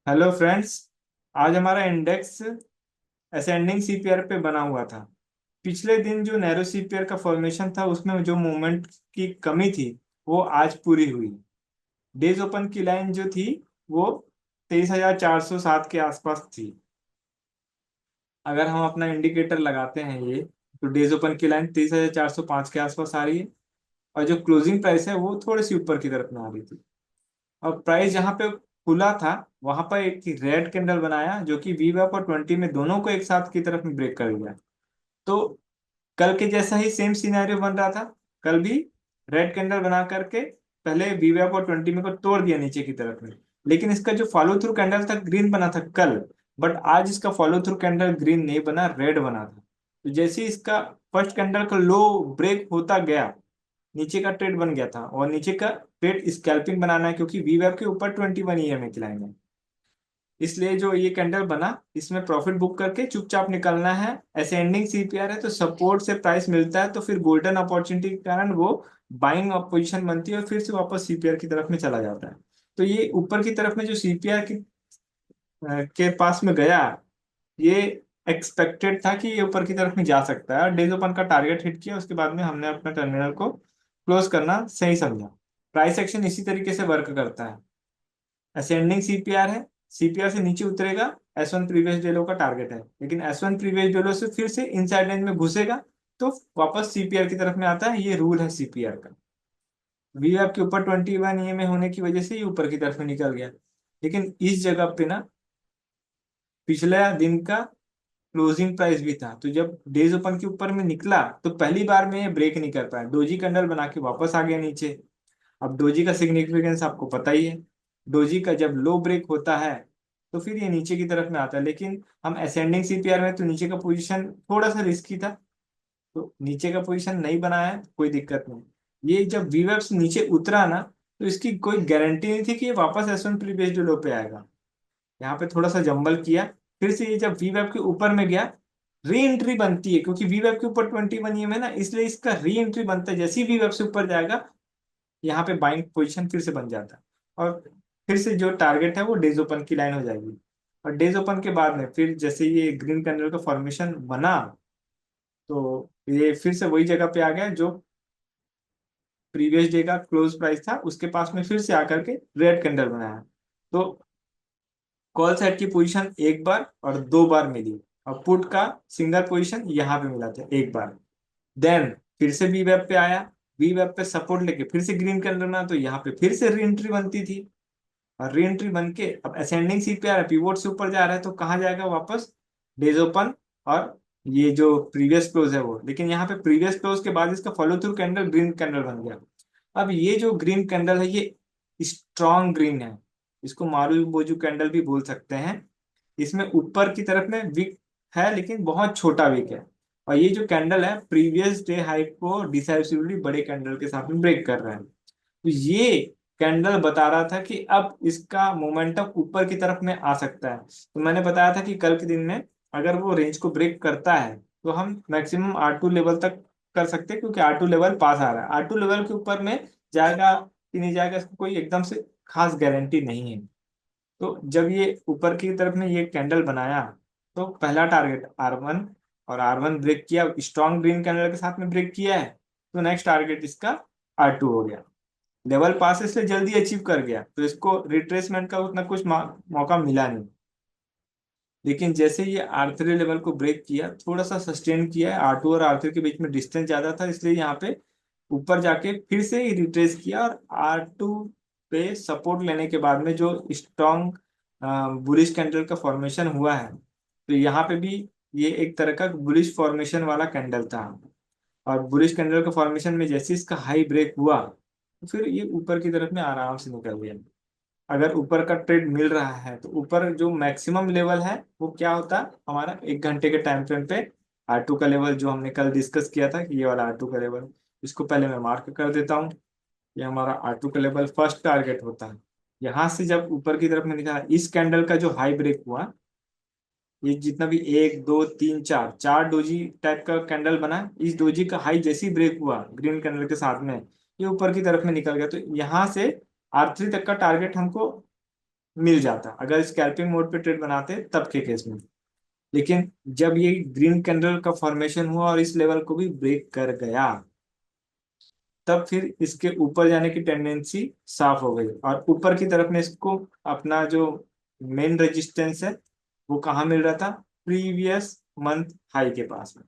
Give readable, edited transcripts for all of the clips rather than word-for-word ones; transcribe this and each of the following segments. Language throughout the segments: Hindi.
Hello friends. आज हमारा इंडेक्स असेंडिंग सीपीआर पे बना हुआ था। पिछले दिन जो नैरो सीपीआर का फॉर्मेशन था उसमें जो मूवमेंट की कमी थी वो आज पूरी हुई। डेज ओपन की लाइन जो थी वो 23,407 के आसपास थी। अगर हम अपना इंडिकेटर लगाते हैं ये, तो डेज ओपन की लाइन 23,405 के आसपास आ रही है और जो क्लोजिंग प्राइस है वो थोड़ी सी ऊपर की तरफ में आ रही थी। और प्राइस जहाँ पे खुला था वहां पर एक रेड कैंडल बनाया जो कि वीवैप और 20 में दोनों को एक साथ की तरफ में ब्रेक कर दिया। तो कल के जैसा ही सेम सिनेरियो बन रहा था। कल भी रेड कैंडल बना करके पहले वीवैप और 20 में को तोड़ दिया नीचे की तरफ में। लेकिन इसका जो फॉलो थ्रू कैंडल था ग्रीन बना था कल। बट आज इसका फॉलो थ्रू कैंडल ग्रीन नहीं बना, रेड बना था। तो जैसे ही इसका फर्स्ट कैंडल का लो ब्रेक होता गया, नीचे का ट्रेड बन गया था। और नीचे का ट्रेड स्कैल्पिंग बनाना है क्योंकि वीवेब के ऊपर 21 ईएमए की लाइन है। इसलिए जो ये कैंडल बना इसमें प्रॉफिट बुक करके चुपचाप निकलना है। असेंडिंग सीपीआर है तो सपोर्ट से प्राइस मिलता है तो फिर गोल्डन अपॉर्चुनिटी के कारण वो बाइंग पोजीशन बनती है और फिर से वापस सीपीआर की तरफ में चला जाता है। तो ये ऊपर की तरफ में जो सीपीआर के पास में गया, ये एक्सपेक्टेड था कि ये ऊपर की तरफ में जा सकता है। और डेज ओपन का टारगेट हिट किया, उसके बाद में हमने अपना टर्मिनल को क्लोज करना सही समझा। प्राइस एक्शन इसी तरीके से वर्क करता है। असेंडिंग सीपीआर है, सीपीआर से नीचे उतरेगा, S1 प्रीवियस डे लो का टारगेट है। लेकिन S1 प्रीवियस डे लो से फिर से इनसाइड रेंज में घुसेगा तो वापस सीपीआर की तरफ में आता है। ये रूल है सीपीआर का। वी आपके ऊपर 21 ईएमए होने की वजह से ये ऊपर की तरफ में निकल गया। लेकिन इस जगह पे ना पिछले दिन का क्लोजिंग प्राइस भी था, तो जब डेज ओपन के ऊपर में निकला तो पहली बार में ये ब्रेक नहीं कर पाया, डोजी कैंडल बना के वापस आ गया नीचे। अब डोजी का सिग्निफिकेंस आपको पता ही है। डोजी का जब लो ब्रेक होता है तो फिर ये नीचे की तरफ में आता है। लेकिन हम असेंडिंग सीपीआर में तो नीचे का पोजीशन थोड़ा सा रिस्की था, तो नीचे का पोजीशन नहीं बनाया है, कोई दिक्कत नहीं। ये जब वीवेब्स नीचे उतरा ना, तो इसकी कोई गारंटी नहीं थी कि ये वापस S1 प्रीवियस लो पे आएगा। यहाँ पे थोड़ा सा जंबल किया। फिर से ये जब वी वेब के ऊपर में गया, री एंट्री बनती है क्योंकि वी वेब के ऊपर 21 ईएम है ना, इसलिए इसका री एंट्री बनता है। जैसे ही वी वेब से ऊपर जाएगा यहाँ पे बाइंग पोजीशन फिर से बन जाता है। और फिर से जो टारगेट है वो डेज ओपन की लाइन हो जाएगी। और डेज ओपन के बाद में फिर जैसे ये ग्रीन कैंडल का फॉर्मेशन बना, तो ये फिर से वही जगह पे आ गया जो प्रीवियस डे का क्लोज प्राइस था उसके पास में फिर से आकर के रेड कैंडल बनाया। तो कॉल साइड की पोजीशन एक बार और दो बार मिली, और पुट का सिंगल पोजीशन यहाँ पे मिला था एक बार। देन फिर से वी वेब पे आया, वी वेब पे सपोर्ट लेके फिर से ग्रीन कलर में, तो यहाँ पे फिर से री एंट्री बनती थी। और री एंट्री बन के अब असेंडिंग सी पे आ रहा है, पिवोट से ऊपर जा रहा है, तो कहाँ जाएगा वापस? डेज ओपन और ये जो प्रीवियस क्लोज है वो। लेकिन यहाँ पे प्रीवियस क्लोज के बाद इसका follow through candle green candle बन गया। अब ये जो ग्रीन कैंडल है ये स्ट्रॉन्ग ग्रीन है, इसको मारू बोजू कैंडल भी बोल सकते हैं। इसमें ऊपर की तरफ में विक है लेकिन बहुत छोटा विक है। और ये जो कैंडल है प्रीवियस डे हाई को डिसाइसिवली बड़े कैंडल के साथ में ब्रेक कर रहा है। तो ये कैंडल बता रहा था कि अब इसका मोमेंटम ऊपर की तरफ में आ सकता है। तो मैंने बताया था कि कल के दिन में अगर वो रेंज को ब्रेक करता है तो हम मैक्सिमम R2 लेवल तक कर सकते हैं, क्योंकि R2 लेवल पास आ रहा है। R2 लेवल के ऊपर में जाएगा कि नहीं जाएगा इसको कोई एकदम से खास गारंटी नहीं है। तो जब ये ऊपर की तरफ में ये कैंडल बनाया, तो पहला टारगेट R1, और R1 ब्रेक किया, स्ट्रॉन्ग ग्रीन कैंडल के साथ में ब्रेक किया है, तो नेक्स्ट टारगेट इसका R2 हो गया। लेवल पास इसलिए जल्दी अचीव कर गया तो इसको रिट्रेसमेंट का उतना कुछ मौका मिला नहीं। लेकिन जैसे ये R3 लेवल को ब्रेक किया, थोड़ा सा सस्टेन किया है, R2 और R3 के बीच में डिस्टेंस ज्यादा था, इसलिए यहाँ पे ऊपर जाके फिर से ही रिट्रेस किया। और R2 पे सपोर्ट लेने के बाद में जो स्ट्रॉन्ग बुलिश कैंडल का फॉर्मेशन हुआ है, तो यहाँ पे भी ये एक तरह का बुलिश फॉर्मेशन वाला कैंडल था। और बुलिश कैंडल के फॉर्मेशन में जैसे इसका हाई ब्रेक हुआ तो फिर ये ऊपर की तरफ में आराम से निकल गया। अगर ऊपर का ट्रेड मिल रहा है तो ऊपर जो मैक्सिमम लेवल है वो क्या होता है हमारा 1 घंटे के टाइम फ्रेम पे? R2 का लेवल जो हमने कल डिस्कस किया था कि ये वाला R2 का लेवल, इसको पहले मैं मार्क कर देता हूँ। ये हमारा R2 का लेवल फर्स्ट टारगेट होता है। यहाँ से जब ऊपर की तरफ में निकला इस कैंडल का जो हाई ब्रेक हुआ, ये जितना भी एक दो तीन चार चार डोजी टाइप का कैंडल बना, इस डोजी का हाई जैसे ही ब्रेक हुआ ग्रीन कैंडल के साथ में, ये ऊपर की तरफ में निकल गया। तो यहाँ से R3 तक का टारगेट हमको मिल जाता अगर स्कैल्पिंग मोड पे ट्रेड बनाते तब के केस में। लेकिन जब ये ग्रीन कैंडल का फॉर्मेशन हुआ और इस लेवल को भी ब्रेक कर गया, तब फिर इसके ऊपर जाने की टेंडेंसी साफ हो गई और ऊपर की तरफ में इसको अपना जो मेन रेजिस्टेंस है वो कहाँ मिल रहा था, प्रीवियस मंथ हाई के पास में।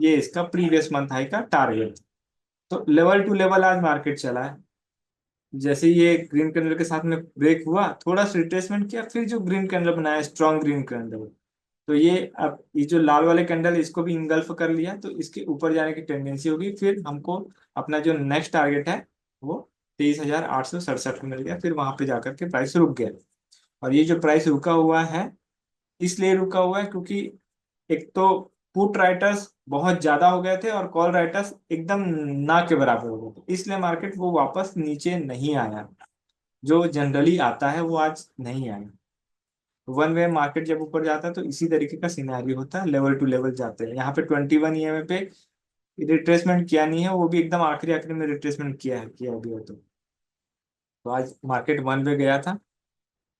ये इसका प्रीवियस मंथ हाई का टारगेट। तो लेवल टू लेवल आज मार्केट चला है। जैसे ये ग्रीन कैंडल के साथ में ब्रेक हुआ, थोड़ा सा रिट्रेसमेंट किया, फिर जो ग्रीन कैंडल बनाया स्ट्रॉन्ग ग्रीन कैंडल, तो ये अब ये जो लाल वाले कैंडल इसको भी इंगल्फ कर लिया, तो इसके ऊपर जाने की टेंडेंसी होगी। फिर हमको अपना जो नेक्स्ट टारगेट है वो 23,867 मिल गया। फिर वहां पे जाकर के प्राइस रुक गया। और ये जो प्राइस रुका हुआ है, इसलिए रुका हुआ है क्योंकि एक तो पुट राइटर्स बहुत ज्यादा हो गए थे और कॉल राइटर्स एकदम ना के बराबर हो गए थे, इसलिए मार्केट वो वापस नीचे नहीं आया। जो जनरली आता है वो आज नहीं आया। वन वे मार्केट जब ऊपर जाता है तो इसी तरीके का सिनेरियो होता है, लेवल टू लेवल जाते हैं। यहाँ पे 21 ईएमए पे रिट्रेसमेंट किया नहीं है, वो भी एकदम आखिरी आखिरी में रिट्रेसमेंट किया अभी हो तो आज मार्केट वन वे गया था।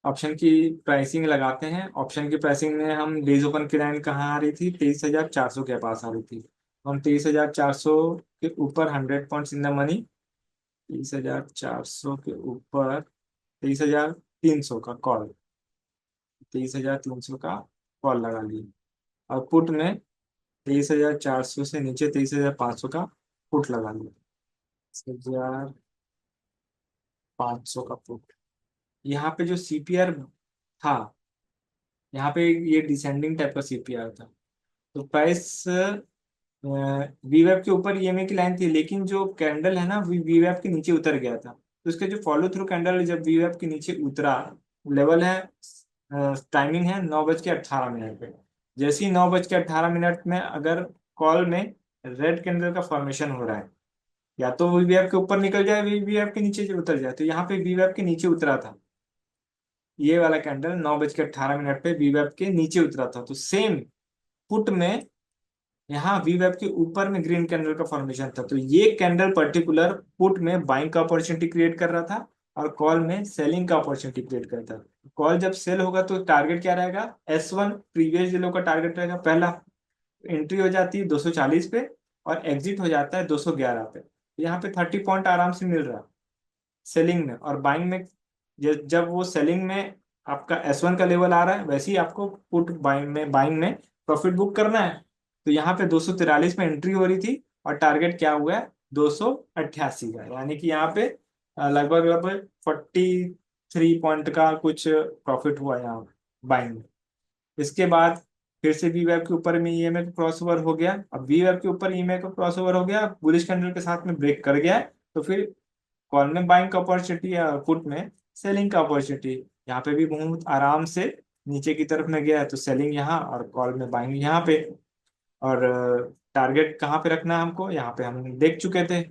ऑप्शन की प्राइसिंग लगाते हैं। ऑप्शन की प्राइसिंग में हम डेज ओपन की लाइन कहाँ आ रही थी, 23,400 के पास आ रही थी। हम 23,400 के ऊपर 100 पॉइंट्स इन द मनी, 23,400 के ऊपर 23,300 का कॉल, 23,300 का कॉल लगा लिए। और पुट में 23,400 से नीचे 23,500 का पुट लगा लिया, 23,500 का पुट। यहाँ पे जो सीपीआर था, यहाँ पे ये डिसेंडिंग टाइप का सीपीआर था। तो प्राइस वीवेब के ऊपर ईएमए की लाइन थी, लेकिन जो कैंडल है ना वीवेब के नीचे उतर गया था। तो उसके जो फॉलो थ्रू कैंडल जब वीवेब के नीचे उतरा, लेवल है, टाइमिंग है 9:18 पे। जैसे ही 9:18 में अगर कॉल में रेड कैंडल का फॉर्मेशन हो रहा है, या तो वीवेब के ऊपर निकल जाए, वीवेब के नीचे जो उतर जाए, तो यहाँ पे वीवेब के नीचे उतरा था। ये वाला कैंडल 9:18 पे वीवेब के नीचे उतरा था। तो सेम पुट में यहाँ वीवेब के ऊपर में ग्रीन कैंडल का फॉर्मेशन था। तो ये कैंडल पर्टिकुलर पुट में बाइंग का अपॉर्चुनिटी क्रिएट कर रहा था और कॉल में सेलिंग का अपॉर्चुनिटी क्रिएट करता था। कॉल जब सेल होगा तो टारगेट क्या रहेगा, S1 प्रीवियस लो का टारगेट रहेगा। पहला एंट्री हो जाती है 240 पे और एग्जिट हो जाता है 211 पे। यहाँ पे 30 पॉइंट आराम से मिल रहा है सेलिंग में। और बाइंग में जब वो सेलिंग में आपका S1 का लेवल आ रहा है, वैसे ही आपको पुट बाइंग में प्रॉफिट बुक करना है। तो यहाँ पे 243 में एंट्री हो रही थी और टारगेट क्या हुआ है, 288 का। यानी कि यहाँ पे लगभग लगभग 43 पॉइंट का कुछ प्रॉफिट हुआ यहाँ बाइंग में। इसके बाद फिर से वी वेब के ऊपर में ईएमए का क्रॉस ओवर हो गया। अब वी वेब के ऊपर ईएमए का क्रॉस ओवर हो गया, बुलिश कैंडल के साथ में ब्रेक कर गया है। तो फिर कॉल में बाइंग का अपॉर्चुनिटी है और पुट में सेलिंग का अपॉर्चुनिटी। यहाँ पे भी बहुत आराम से नीचे की तरफ में गया है, तो सेलिंग यहाँ और कॉल में बाइंग यहाँ पे। और टारगेट कहाँ पे रखना है हमको, यहाँ पे हम देख चुके थे।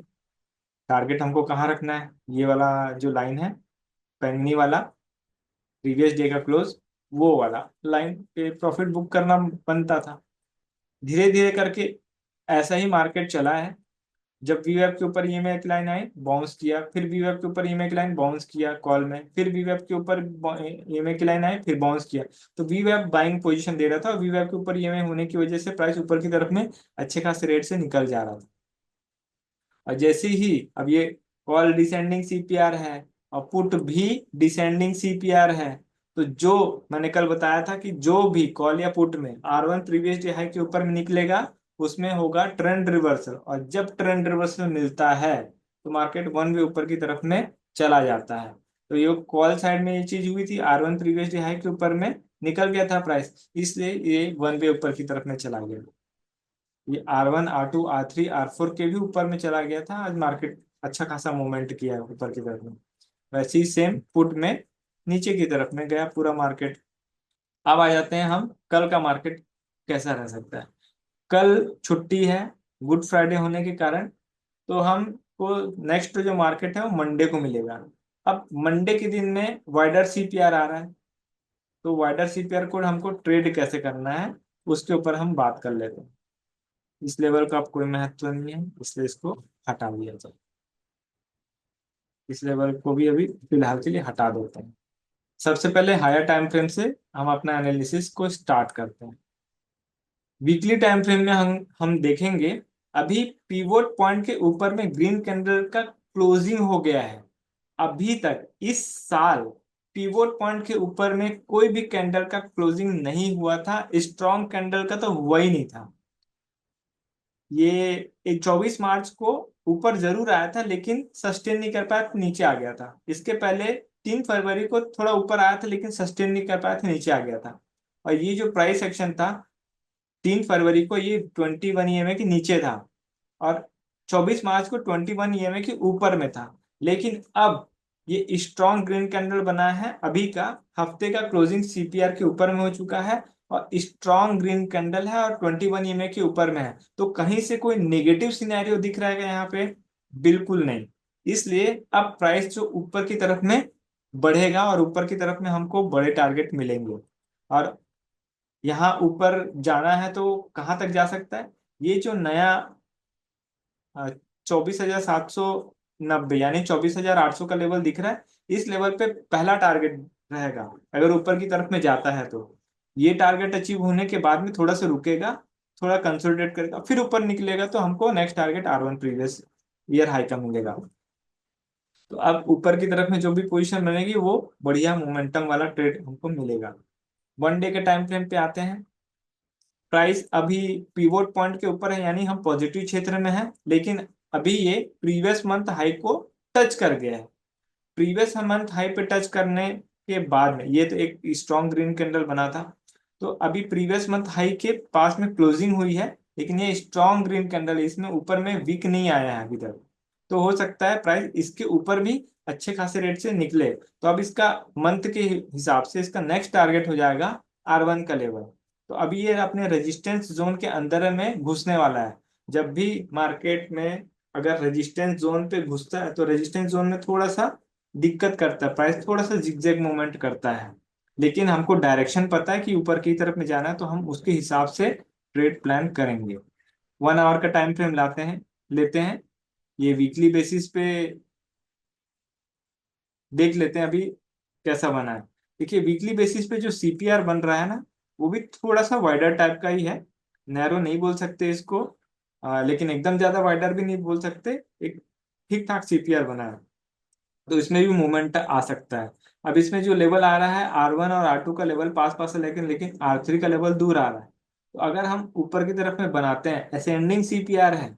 टारगेट हमको कहाँ रखना है, ये वाला जो लाइन है पेंगनी वाला, प्रीवियस डे का क्लोज, वो वाला लाइन पे प्रॉफिट बुक करना बनता था। धीरे धीरे करके ऐसा ही मार्केट चला है। जब वीवेब के ऊपर ईएमए की लाइन आई, बाउंस किया, फिर वीवेब के ऊपर ईएमए की लाइन बाउंस किया कॉल में, फिर वीवेब के ऊपर ईएमए की लाइन आई, फिर बाउंस किया। तो वीवेब बाइंग पोजीशन दे रहा था और वीवेब के ऊपर ईएमए होने की वजह से प्राइस ऊपर की तरफ में अच्छे खासे रेट से निकल जा रहा था। और जैसे ही अब ये कॉल डिसेंडिंग सीपीआर है और पुट भी डिसेंडिंग सीपीआर है, तो जो मैंने कल बताया था कि जो भी कॉल या पुट में R1 प्रीवियस डे हाई के ऊपर में निकलेगा, उसमें होगा ट्रेंड रिवर्सल। और जब ट्रेंड रिवर्सल मिलता है तो मार्केट वन वे ऊपर की तरफ में चला जाता है। तो ये कॉल साइड में ये चीज हुई थी, R1 प्रीवियस डे हाई के ऊपर में निकल गया था प्राइस, इसलिए ये वन वे ऊपर की तरफ में चला गया। ये R1 R2 R3 R4 के भी ऊपर में चला गया था। आज मार्केट अच्छा खासा मूवमेंट किया है ऊपर की तरफ में। वैसे ही सेम पुट में नीचे की तरफ में गया पूरा मार्केट। अब आ जाते हैं हम कल का मार्केट कैसा रह सकता है। कल छुट्टी है गुड फ्राइडे होने के कारण, तो हमको नेक्स्ट जो मार्केट है वो मंडे को मिलेगा। अब मंडे के दिन में वाइडर सीपीआर आ रहा है, तो वाइडर सीपीआर को हमको ट्रेड कैसे करना है उसके ऊपर हम बात कर लेते हैं। इस लेवल का अब कोई महत्व नहीं है, इसलिए इसको हटा दिया जाए। इस लेवल को भी अभी फिलहाल के लिए हटा देते हैं। सबसे पहले हायर टाइम फ्रेम से हम अपना एनालिसिस को स्टार्ट करते हैं। वीकली टाइम फ्रेम में हम देखेंगे, अभी पिवोट पॉइंट के ऊपर में ग्रीन कैंडल का क्लोजिंग हो गया है। अभी तक इस साल पिवोट पॉइंट के ऊपर में कोई भी कैंडल का क्लोजिंग नहीं हुआ था, स्ट्रॉन्ग कैंडल का तो हुआ ही नहीं था। ये 24 मार्च को ऊपर जरूर आया था लेकिन सस्टेन नहीं कर पाया, नीचे आ गया था। इसके पहले 3 फरवरी को थोड़ा ऊपर आया था लेकिन सस्टेन नहीं कर पाया था, नीचे आ गया था। और ये जो प्राइस एक्शन था 3 फरवरी को, ये 21 EMA के नीचे था और 24 मार्च को 21 EMA के ऊपर में था। लेकिन अब ये स्ट्रॉन्ग ग्रीन कैंडल बना है, अभी का हफ्ते का क्लोजिंग सीपीआर के ऊपर में हो चुका है और स्ट्रॉन्ग ग्रीन कैंडल है और 21 EMA के ऊपर में है। तो कहीं से कोई नेगेटिव सिनेरियो दिख रहा है क्या यहाँ पे? बिल्कुल नहीं। इसलिए अब प्राइस जो ऊपर की तरफ में बढ़ेगा और ऊपर की तरफ में हमको बड़े टारगेट मिलेंगे। और यहाँ ऊपर जाना है तो कहाँ तक जा सकता है? ये जो नया 24,790 यानी 24,800 का लेवल दिख रहा है, इस लेवल पे पहला टारगेट रहेगा। अगर ऊपर की तरफ में जाता है तो ये टारगेट अचीव होने के बाद में थोड़ा सा रुकेगा, थोड़ा कंसोलिडेट करेगा, फिर ऊपर निकलेगा तो हमको next target R1 previous year high का मिलेगा। तो अब ऊपर की तरफ में जो भी पोजीशन बनेगी वो बढ़िया मोमेंटम वाला ट्रेड हमको मिलेगा। 1 डे के टाइम फ्रेम पे आते हैं। प्राइस अभी पिवोट पॉइंट के ऊपर है यानी हम पॉजिटिव क्षेत्र में है, लेकिन अभी ये प्रीवियस मंथ हाई को टच कर गया है। प्रीवियस मंथ हाई पे टच करने के बाद में ये तो एक स्ट्रॉन्ग ग्रीन कैंडल बना था, तो अभी प्रीवियस मंथ हाई के पास में क्लोजिंग हुई है, लेकिन ये स्ट्रॉन्ग ग्रीन कैंडल है, इसमें ऊपर में वीक नहीं आया है अभी तक। तो हो सकता है प्राइस इसके ऊपर भी अच्छे खासे रेट से निकले। तो अब इसका मंथ के हिसाब से इसका नेक्स्ट टारगेट हो जाएगा R1 का लेवल। तो अभी ये अपने रेजिस्टेंस जोन के अंदर में घुसने वाला है। जब भी मार्केट में अगर रेजिस्टेंस जोन पे घुसता है तो रेजिस्टेंस जोन में थोड़ा सा दिक्कत करता है, प्राइस थोड़ा सा जिगजैग मूवमेंट करता है। लेकिन हमको डायरेक्शन पता है कि ऊपर की तरफ में जाना है, तो हम उसके हिसाब से ट्रेड प्लान करेंगे। 1 आवर का टाइम फ्रेम लेते हैं। ये वीकली बेसिस पे देख लेते हैं अभी कैसा बना है। देखिए वीकली बेसिस पे जो सीपीआर बन रहा है ना, वो भी थोड़ा सा वाइडर टाइप का ही है। नैरो नहीं बोल सकते इसको, लेकिन एकदम ज्यादा वाइडर भी नहीं बोल सकते। एक ठीक ठाक सीपीआर बना है, तो इसमें भी मूवमेंट आ सकता है। अब इसमें जो लेवल आ रहा है R1 और R2 का लेवल पास पास है, लेकिन लेकिन R3 का लेवल दूर आ रहा है। तो अगर हम ऊपर की तरफ में बनाते हैं, असेंडिंग सीपीआर है,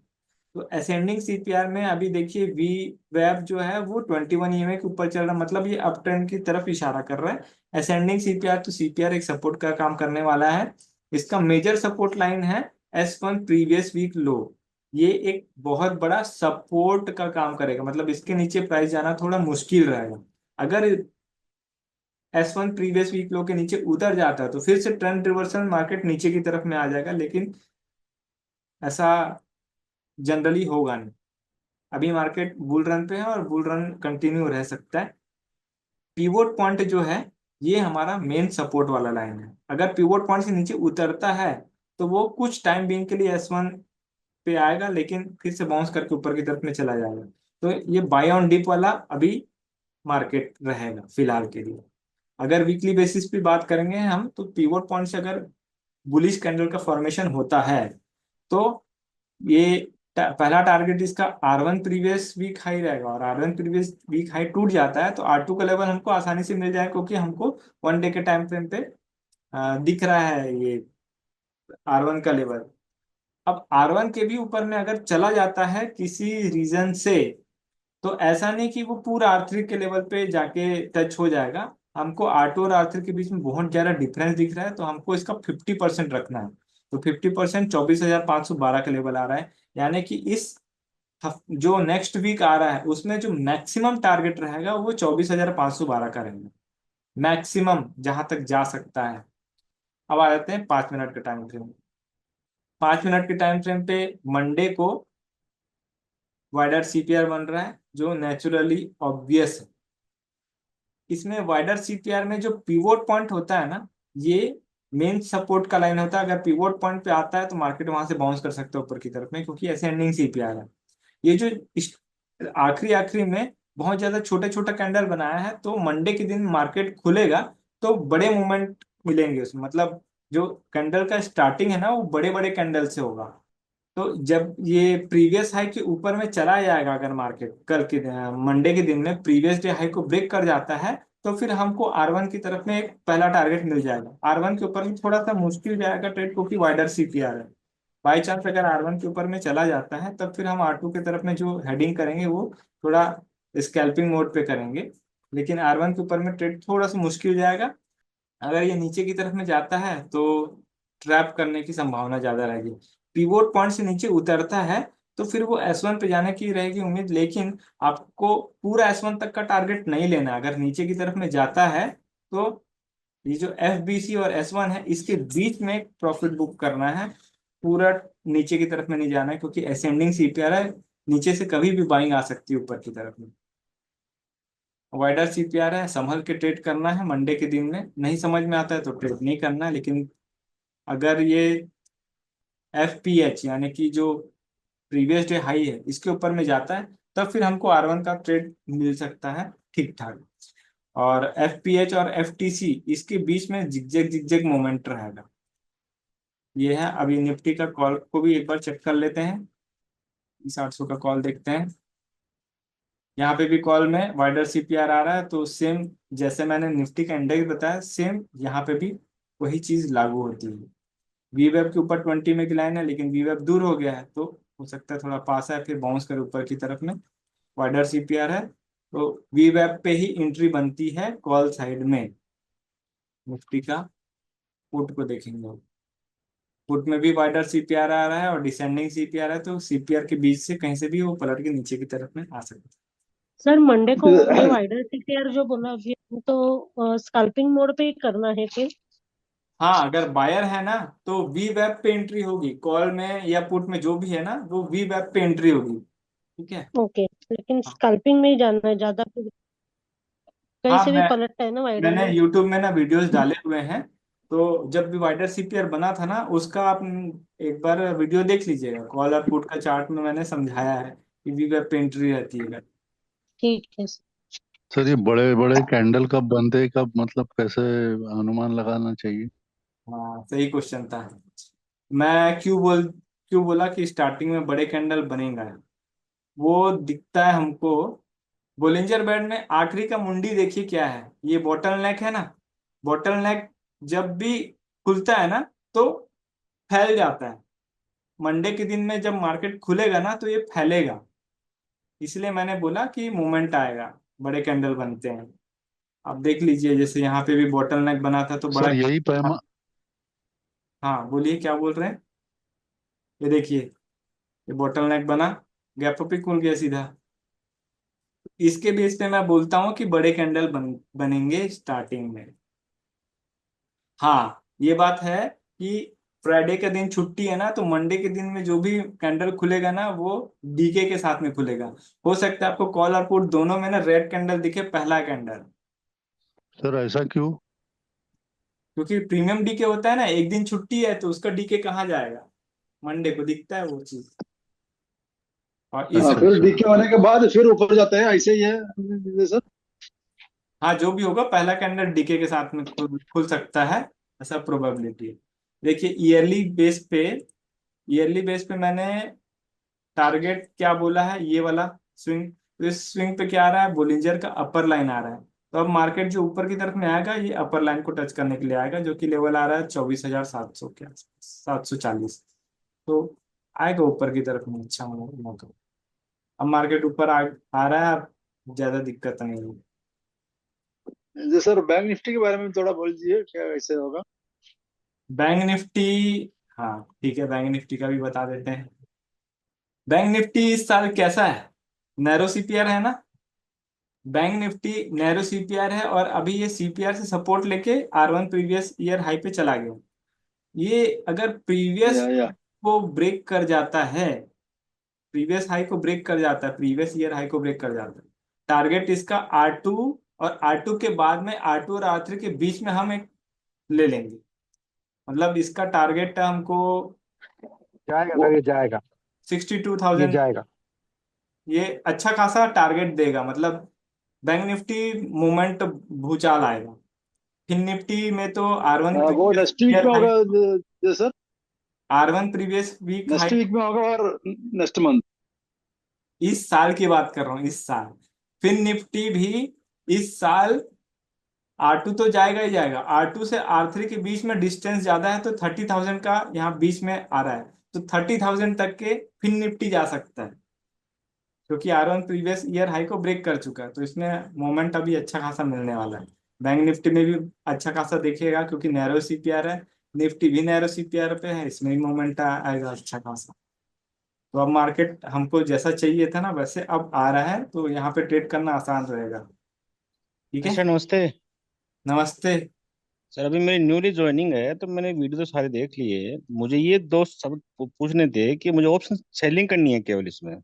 तो असेंडिंग सीपीआर में अभी देखिए वी वेब जो है वो 21 EMA के ऊपर चल रहा है, मतलब ये अप ट्रेंड की तरफ इशारा कर रहा है। असेंडिंग सीपीआर, तो सीपीआर एक सपोर्ट का काम करने वाला है। इसका मेजर सपोर्ट लाइन है S1 प्रीवियस वीक लो। ये एक बहुत बड़ा सपोर्ट का काम करेगा, मतलब इसके नीचे प्राइस जाना थोड़ा मुश्किल रहेगा। अगर S1 प्रीवियस वीक लो के नीचे उतर जाता है तो फिर से ट्रेंड रिवर्सल, मार्केट नीचे की तरफ में आ जाएगा, लेकिन ऐसा जनरली होगा नहीं। अभी मार्केट बुल रन पे है और बुल रन कंटिन्यू रह सकता है। पिवोट पॉइंट जो है ये हमारा मेन सपोर्ट वाला लाइन है। अगर पिवोट पॉइंट से नीचे उतरता है तो वो कुछ टाइम बीइंग के लिए S1 पे आएगा, लेकिन फिर से बाउंस करके ऊपर की तरफ में चला जाएगा। तो ये बाय ऑन डिप वाला अभी मार्केट रहेगा फिलहाल के लिए। अगर वीकली बेसिस पे बात करेंगे हम, तो पिवोट पॉइंट से अगर बुलिश कैंडल का फॉर्मेशन होता है तो ये पहला टारगेट इसका R1 प्रीवियस वीक हाई रहेगा, और R1 प्रीवियस वीक हाई टूट जाता है तो R2 का लेवल हमको आसानी से मिल जाएगा, क्योंकि हमको 1 डे के टाइम फ्रेम पे दिख रहा है ये R1 का लेवल। अब R1 के भी ऊपर में अगर चला जाता है किसी रीजन से, तो ऐसा नहीं कि वो पूरा R3 के लेवल पे जाके टच हो जाएगा। हमको R2 और R3 के बीच में बहुत ज्यादा डिफरेंस दिख रहा है, तो हमको इसका 50% रखना है। तो 50% 24,512 का लेवल आ रहा है, यानी कि इस जो नेक्स्ट वीक आ रहा है उसमें जो मैक्सिमम टारगेट रहेगा वो 24,512 का रहेगा, मैक्सिमम जहां तक जा सकता है। अब आ जाते हैं 5 मिनट के टाइम फ्रेम। 5 मिनट के टाइम फ्रेम पे मंडे को वाइडर सीपीआर बन रहा है जो नेचुरली ऑब्वियस है। इसमें वाइडर सीपीआर में जो पिवोट पॉइंट होता है ना, ये मेन सपोर्ट का लाइन होता है। अगर पिवोट पॉइंट पे आता है तो मार्केट वहां से बाउंस कर सकता है ऊपर की तरफ में, क्योंकि असेंडिंग सीपीआर है। ये जो आखिरी आखिरी में बहुत ज्यादा छोटे छोटे कैंडल बनाया है, तो मंडे के दिन मार्केट खुलेगा तो बड़े मूवमेंट मिलेंगे उसमें। मतलब जो कैंडल का स्टार्टिंग है ना वो बड़े बड़े कैंडल से होगा। तो जब ये प्रीवियस हाई के ऊपर में चला जाएगा, अगर मार्केट कल के मंडे के दिन में प्रीवियस डे हाई को ब्रेक कर जाता है, तो फिर हमको R1 की तरफ में एक पहला टारगेट मिल जाएगा। R1 के ऊपर में थोड़ा सा मुश्किल जाएगा ट्रेड, क्योंकि वाइडर CPR है। बाई चांस अगर R1 के ऊपर में चला जाता है, तब फिर हम R2 की तरफ में जो हेडिंग करेंगे वो थोड़ा स्कैल्पिंग मोड पे करेंगे। लेकिन R1 के ऊपर में ट्रेड थोड़ा सा मुश्किल जाएगा। अगर ये नीचे की तरफ में जाता है तो ट्रैप करने की संभावना ज्यादा रहेगी। पिवोट पॉइंट से नीचे उतरता है तो फिर वो S1 पे जाने की रहेगी उम्मीद, लेकिन आपको पूरा S1 तक का टारगेट नहीं लेना। अगर नीचे की तरफ में जाता है तो ये जो FBC और S1 है इसके बीच में प्रॉफिट बुक करना है। पूरा नीचे की तरफ में नहीं जाना है, क्योंकि असेंडिंग CPR है, नीचे से कभी भी बाइंग आ सकती है ऊपर की तरफ में। वाइडर CPR है, संभल के ट्रेड करना है। मंडे के दिन में नहीं समझ में आता है तो ट्रेड नहीं करना है। लेकिन अगर ये FPH यानी कि जो प्रीवियस डे हाई है इसके ऊपर में जाता है, तब फिर हमको R1 का ट्रेड मिल सकता है ठीक ठाक। और FPH और FTC इसके बीच में जिगजैग जिगजैग मोमेंट रहेगा। ये है। अभी निफ्टी का कॉल को भी एक बार चेक कर लेते हैं। इस 800 का कॉल देखते हैं। यहाँ पे भी कॉल में वाइडर CPR आ रहा है, तो सेम जैसे मैंने निफ्टी का इंडेक्स बताया, सेम यहाँ पे भी वही चीज लागू होती है। वीवेब के ऊपर 20 में की लाइन है, लेकिन वीवेब दूर हो गया है, तो हो सकता है थोड़ा पास है, फिर बाउंस करे ऊपर की तरफ में। वाइडर CPR है तो वीवेब पे ही एंट्री बनती है कॉल साइड में। निफ्टी का पुट को देखेंगे, पुट में भी वाइडर CPR आ रहा है और डिसेंडिंग CPR है, तो CPR के बीच से कहीं से भी वो पलट के नीचे की तरफ में आ सकता है। सर मंडे को ये वाइडर सीपीआर जो बोला अभी, तो स्कैल्पिंग मोड पे ही करना है फिर? हाँ, अगर बायर है ना तो वी वेब पे एंट्री होगी, कॉल में या पुट में जो भी है ना वो वी वेब पे एंट्री होगी। ठीक है। ओके, लेकिन हाँ स्कैल्पिंग में ही जाना है ज्यादा, फिर कहीं हाँ, से भी पलटता है ना वाइडर मैंने में। यूट्यूब में ना वीडियोस डाले हुए हैं। तो जब भी वाइडर CPR बना था ना उसका आप एक बार वीडियो देख लीजिएगा। कॉल और पुट का चार्ट में मैंने समझाया है कि वी वेब पे एंट्री रहती है। ठीक है सर। सर ये बड़े बड़े कैंडल कब बनते हैं, कब मतलब कैसे अनुमान लगाना चाहिए? हाँ, सही क्वेश्चन था। मैं क्यों बोला कि स्टार्टिंग में बड़े कैंडल बनेगा। वो दिखता है हमको बोलिंजर बैंड में आखिरी का मुंडी। देखिए क्या है, ये बॉटल नेक है ना। बॉटल नेक जब भी खुलता है ना तो फैल जाता है। मंडे के दिन में जब मार्केट खुलेगा ना तो ये फैलेगा। इसलिए मैंने बोला कि मूवमेंट आएगा, बड़े कैंडल बनते हैं। आप देख लीजिए, जैसे यहाँ पे भी बॉटल नेक बना था तो बड़ा। सर यही पैमा हाँ बोलिए, क्या बोल रहे हैं। ये देखिए, ये बॉटल नेक बना, गैप अप ही खुल गया सीधा। इसके बेस पे मैं बोलता हूँ कि बड़े कैंडल बनेंगे स्टार्टिंग में। हाँ ये बात है कि फ्राइडे का दिन छुट्टी है ना, तो मंडे के दिन में जो भी कैंडल खुलेगा ना वो डीके के साथ में खुलेगा। हो सकता है आपको कॉल और पुट दोनों में ना रेड कैंडल दिखे, पहला कैंडल। सर ऐसा क्यों? क्योंकि प्रीमियम डीके होता है ना, एक दिन छुट्टी है तो उसका डीके कहाँ जाएगा, मंडे को दिखता है वो चीज। और इस, हाँ, अच्छा फिर अच्छा। डीके होने के बाद फिर ऊपर जाते हैं, ऐसे ही है सर। हाँ जो भी होगा पहला कैंडल डीके के साथ में खुल सकता है, ऐसा प्रोबेबिलिटी है। देखिए ईयरली बेस पे मैंने टारगेट क्या बोला है, ये वाला स्विंग। तो इस स्विंग पे क्या आ रहा है, बोलिंजर का अपर लाइन आ रहा है। तो अब मार्केट जो ऊपर की तरफ में आएगा ये अपर लाइन को टच करने के लिए आएगा, जो कि लेवल आ रहा है 24,700 के आसपास, 740। तो आएगा ऊपर की तरफ में, अच्छा मौका। अब मार्केट ऊपर आ रहा है, अब ज्यादा दिक्कत नहीं है। जी सर, बैंक निफ्टी के बारे में थोड़ा बोल दीजिए, क्या कैसे होगा? बैंक निफ्टी, हाँ ठीक है, बैंक निफ्टी का भी बता देते हैं। बैंक निफ्टी इस साल कैसा है, नैरो CPR है ना। बैंक निफ्टी नैरो CPR है, और अभी ये CPR से सपोर्ट लेके R1 प्रीवियस ईयर हाई पे चला गया। ये अगर प्रीवियस या को ब्रेक कर जाता है, प्रीवियस हाई को ब्रेक कर जाता है, प्रीवियस ईयर हाई को ब्रेक कर जाता है, टारगेट इसका R2, और R2 के बाद में R2 और R3 के बीच में हम एक ले लेंगे। मतलब इसका टारगेट है हमको जाएगा वो सर, ये जाएगा, सिक्सटी टू ये थाउजेंड जाएगा। ये अच्छा खासा टारगेट देगा, मतलब बैंक निफ्टी मूवमेंट भूचाल आएगा। फिन निफ्टी में तो R1 वो प्रीवियस नेक्स्ट वीक ईयर में हाई, होगा sir? R1 previous week high next week में होगा और नेक्स्ट मंथ? इस साल की बात कर रहा हूँ, इस साल। फिन निफ्टी भी इस साल R2 तो जाएगा ही जाएगा। R2 से R3 के बीच में डिस्टेंस ज्यादा है, तो 30,000 का यहाँ बीच में आ रहा है, तो 30,000 तक के फिन निफ्टी जा सकता है, क्योंकि R1 प्रीवियस ईयर हाई को ब्रेक कर चुका है। तो इसमें मोमेंट अभी अच्छा खासा मिलने वाला है। बैंक निफ्टी में भी अच्छा खासा देखिएगा, क्योंकि नैरो सीपीआर है। निफ्टी भी नैरो सीपीआर पे है, इसमें भी मोमेंट आएगा अच्छा खासा। तो अब मार्केट हमको जैसा चाहिए था ना, वैसे अब आ रहा है, तो यहाँ पे ट्रेड करना आसान रहेगा। ठीक है। सर नमस्ते। नमस्ते। सर अभी मेरी न्यूली ज्वाइनिंग है तो मैंने वीडियो तो सारे देख लिए। मुझे ये दो सब पूछने थे कि मुझे ऑप्शन सेलिंग करनी है केवल इसमें। तो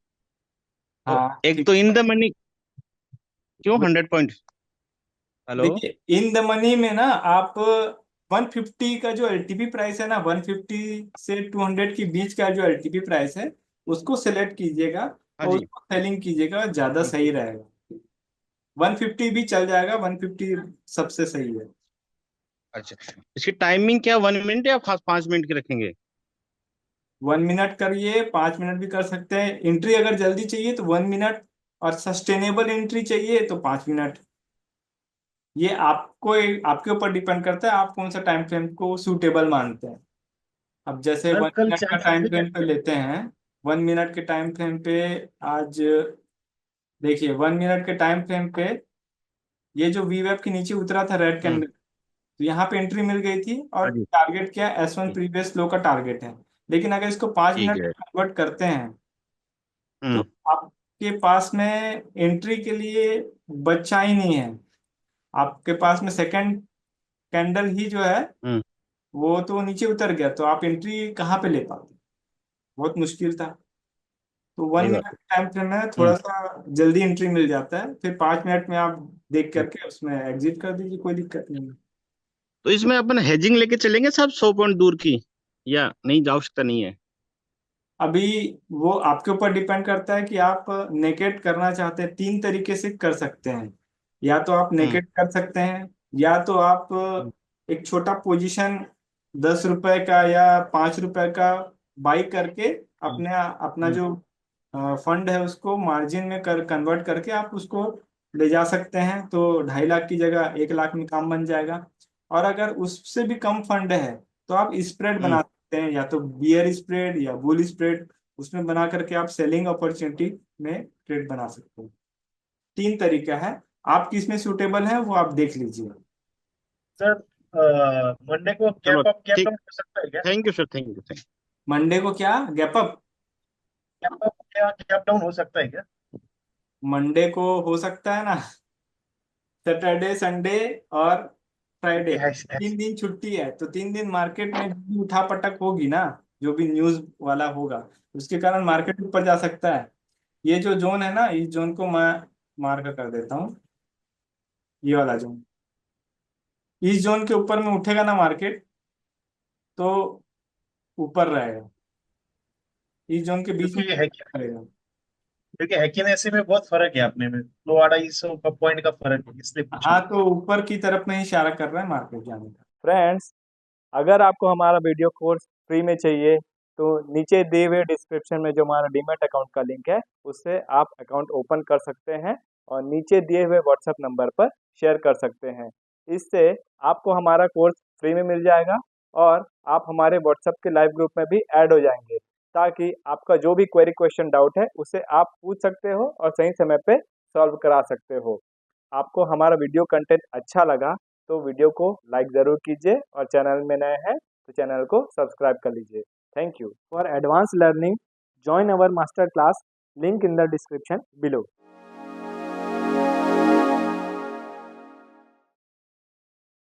हाँ एक ठीक। तो इन द मनी, क्यों 100 पॉइंट? हेलो। देखिए, इन द मनी में ना आप 150 का जो एलटीपी प्राइस है ना, 150 से 200 के बीच का जो एलटीपी प्राइस है, उसको सेलेक्ट कीजिएगा हाँ और जी। उसको सेलिंग कीजिएगा, ज्यादा हम्म, सही रहेगा। 150 भी चल जाएगा, 150 सबसे सही है। अच्छा। इसकी टाइमिंग क्या 1 मिनट या 5 मिनट की रखेंगे? 1 मिनट करिए, 5 मिनट भी कर सकते हैं। एंट्री अगर जल्दी चाहिए तो 1 मिनट, और सस्टेनेबल एंट्री चाहिए तो 5 मिनट। ये आपको, आपके ऊपर डिपेंड करता है, आप कौन सा टाइम फ्रेम को सूटेबल मानते हैं। अब जैसे सर वन कल मिनट का चांसेस टाइम है क्या? फ्रेम पे लेते हैं। 1 मिनट के टाइम फ्रेम पे आज देखिए, 1 मिनट के टाइम फ्रेम पे ये जो वी वेब के नीचे उतरा था रेड हम्म। कैंडल, तो यहाँ पे एंट्री मिल गई थी, और हाँ जी। टारगेट क्या है, S1 ठीक। प्रीवियस लो का टारगेट है। लेकिन अगर इसको 5 मिनट ठीक में है। कन्वर्ट करते हैं, तो हम्म। आपके पास में एंट्री के लिए बचा ही नहीं है। आपके पास में सेकंड कैंडल ही जो है, हम्म। वो तो नीचे उतर गया, तो आप एंट्री कहाँ पे ले पाते? बहुत मुश्किल था। तो वन सही बात मिनट है। टाइम फ्रेम में हम्म। थोड़ा सा जल्दी एंट्री मिल जाता है, फिर 5 मिनट में आप देख करके उसमें एग्जिट कर दीजिए, कोई दिक्कत नहीं है। तो इसमें अपन हेजिंग लेके चलेंगे सब 100 पॉइंट दूर की, या नहीं आवश्यकता नहीं है? अभी वो आपके ऊपर डिपेंड करता है कि आप नेकेट करना चाहते हैं। 3 तरीके से कर सकते हैं। या तो आप हम्म। नेकेट कर सकते हैं, या तो आप हम्म। एक छोटा पोजीशन 10 रुपए का या 5 रुपए का बाई करके हम्म। अपने अपना हम्म। जो फंड है उसको मार्जिन में कन्वर्ट करके आप उसको ले जा सकते हैं, तो 2.5 लाख की जगह 1 लाख में काम बन जाएगा। और अगर उससे भी कम फंड है, तो आप स्प्रेड हम्म। बना सकते हैं, या तो बियर स्प्रेड या बुल स्प्रेड, उसमें बना करके आप सेलिंग अपॉर्चुनिटी में ट्रेड बना सकते हैं। 3 तरीका है, आप किस में सूटेबल है वो आप देख लीजिए। सर मंडे को चलो गैप अप गैप ठीक। डाउन हो सकता है क्या? Thank you sir, thank you, thank Monday को क्या गैप अप? गैप अप क्या गैप डाउन हो सकता है क्या? मंडे को हो सकता है ना। सैटरडे संडे और फ्राइडे, ओके है, 3 दिन छुट्टी है, तो 3 दिन मार्केट में जो भी उठापटक होगी ना, जो भी न्यूज वाला होगा, उसके कारण मार्केट ऊपर जा सकता है। ये जो जोन है ना, इस जोन को मैं मार्क कर देता हूँ, ये वाला जोन। इस जोन के ऊपर में उठेगा ना मार्केट, तो ऊपर रहेगा। इस जोन के बीच में क्योंकि है रहेगा। क्योंकि हैकीनेसी में बहुत फर्क है अपने में, 2-250 का पॉइंट का फर्क है, इसलिए पूछा। हाँ, तो ऊपर की तरफ में ही इशारा कर रहा है मार्केट जाने का। फ्रेंड्स, अगर आपको हमारा वीडियो कोर्स फ्री में चाहिए, तो नीचे दिए हुए डिस्क्रिप्शन में जो हमारा डीमैट अकाउंट का लिंक है, उससे आप अकाउंट ओपन कर सकते हैं, और नीचे दिए हुए व्हाट्सएप नंबर पर शेयर कर सकते हैं। इससे आपको हमारा कोर्स फ्री में मिल जाएगा, और आप हमारे व्हाट्सएप के लाइव ग्रुप में भी ऐड हो जाएंगे, ताकि आपका जो भी क्वेरी क्वेश्चन डाउट है उसे आप पूछ सकते हो और सही समय पे सॉल्व करा सकते हो। आपको हमारा वीडियो कंटेंट अच्छा लगा तो वीडियो को लाइक ज़रूर कीजिए, और चैनल में नए हैं तो चैनल को सब्सक्राइब कर लीजिए। Thank you for advance learning, join our master class, link in the description below.